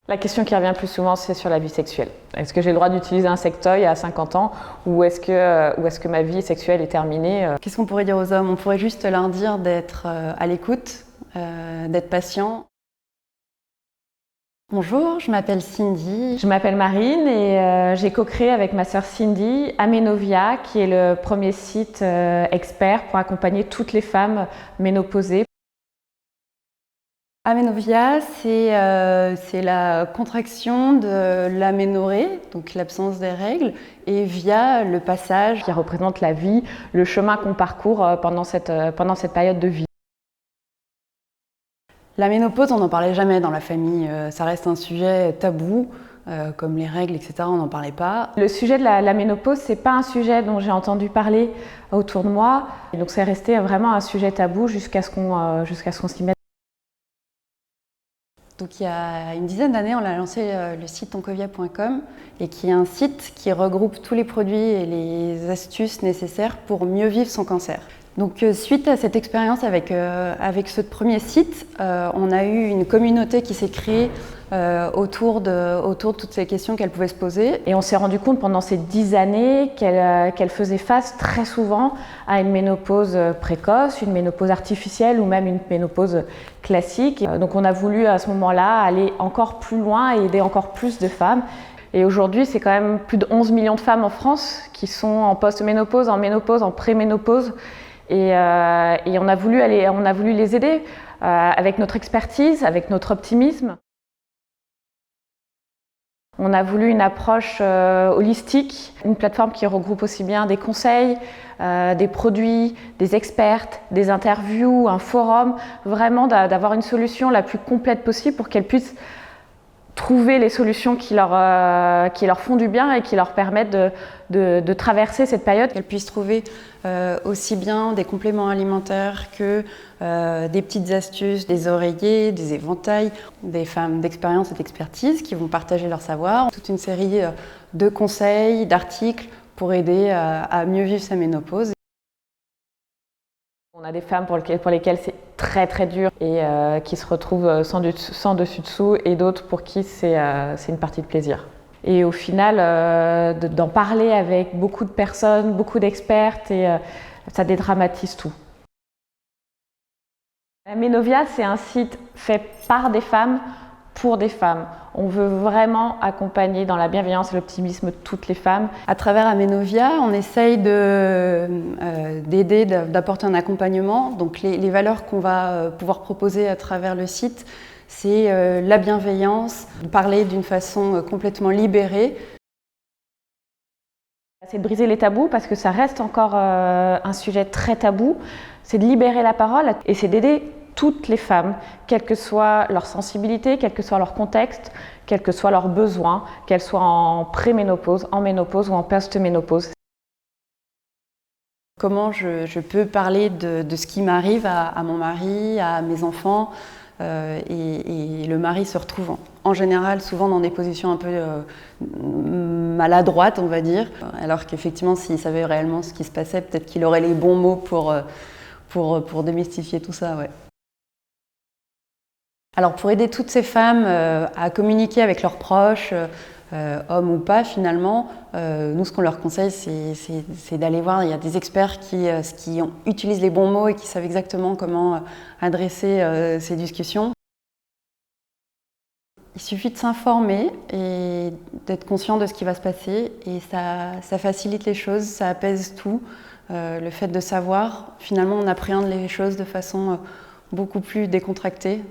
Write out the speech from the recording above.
La question qui revient le plus souvent, c'est sur la vie sexuelle. Est-ce que j'ai le droit d'utiliser un sextoy à 50 ans ou est-ce que ma vie sexuelle est terminée? Qu'est-ce qu'on pourrait dire aux hommes? On pourrait juste leur dire d'être à l'écoute, d'être patient. Bonjour, je m'appelle Cindy. Je m'appelle Marine et j'ai co-créé avec ma sœur Cindy Amenovia, qui est le premier site expert pour accompagner toutes les femmes ménopausées. Amenovia, c'est la contraction de l'aménorrhée, donc l'absence des règles, et via le passage Qui représente la vie, le chemin qu'on parcourt pendant cette période de vie. La ménopause, on n'en parlait jamais dans la famille, ça reste un sujet tabou, comme les règles, etc., on n'en parlait pas. Le sujet de la ménopause, c'est pas un sujet dont j'ai entendu parler autour de moi, et donc c'est resté vraiment un sujet tabou jusqu'à ce qu'on s'y mette. Donc il y a une dizaine d'années, on a lancé le site oncovia.com et qui est un site qui regroupe tous les produits et les astuces nécessaires pour mieux vivre son cancer. Donc suite à cette expérience avec ce premier site, on a eu une communauté qui s'est créée autour de toutes ces questions qu'elle pouvait se poser. Et on s'est rendu compte pendant ces 10 années qu'elle faisait face très souvent à une ménopause précoce, une ménopause artificielle ou même une ménopause classique. Donc on a voulu à ce moment-là aller encore plus loin et aider encore plus de femmes. Et aujourd'hui, c'est quand même plus de 11 millions de femmes en France qui sont en post-ménopause, en ménopause, en préménopause. Et on a voulu les aider avec notre expertise, avec notre optimisme. On a voulu une approche holistique, une plateforme qui regroupe aussi bien des conseils, des produits, des expertes, des interviews, un forum, vraiment d'avoir une solution la plus complète possible pour qu'elles puissent trouver les solutions qui leur font du bien et qui leur permettent de traverser cette période. Qu'elles puissent trouver aussi bien des compléments alimentaires que des petites astuces, des oreillers, des éventails, des femmes d'expérience et d'expertise qui vont partager leur savoir. Toute une série de conseils, d'articles pour aider à mieux vivre sa ménopause. On a des femmes pour lesquelles c'est très très dur et qui se retrouvent sans dessus-dessous et d'autres pour qui c'est une partie de plaisir. Et au final, d'en parler avec beaucoup de personnes, beaucoup d'expertes, et ça dédramatise tout. Amenovia, c'est un site fait par des femmes, pour des femmes. On veut vraiment accompagner dans la bienveillance et l'optimisme toutes les femmes. À travers Amenovia, on essaye d'aider, d'apporter un accompagnement. Donc les valeurs qu'on va pouvoir proposer à travers le site, c'est la bienveillance, parler d'une façon complètement libérée. C'est de briser les tabous parce que ça reste encore un sujet très tabou. C'est de libérer la parole et c'est d'aider toutes les femmes, quelle que soit leur sensibilité, quel que soit leur contexte, quels que soient leurs besoins, qu'elles soient en préménopause, en ménopause ou en post-ménopause. Comment je peux parler de ce qui m'arrive à mon mari, à mes enfants, et le mari se retrouve en général souvent dans des positions un peu maladroites, on va dire, alors qu'effectivement s'il savait réellement ce qui se passait, peut-être qu'il aurait les bons mots pour démystifier tout ça. Ouais. Alors pour aider toutes ces femmes à communiquer avec leurs proches, hommes ou pas finalement, nous ce qu'on leur conseille c'est d'aller voir, il y a des experts qui utilisent les bons mots et qui savent exactement comment adresser ces discussions. Il suffit de s'informer et d'être conscient de ce qui va se passer et ça facilite les choses, ça apaise tout. Le fait de savoir, finalement on appréhende les choses de façon beaucoup plus décontractée.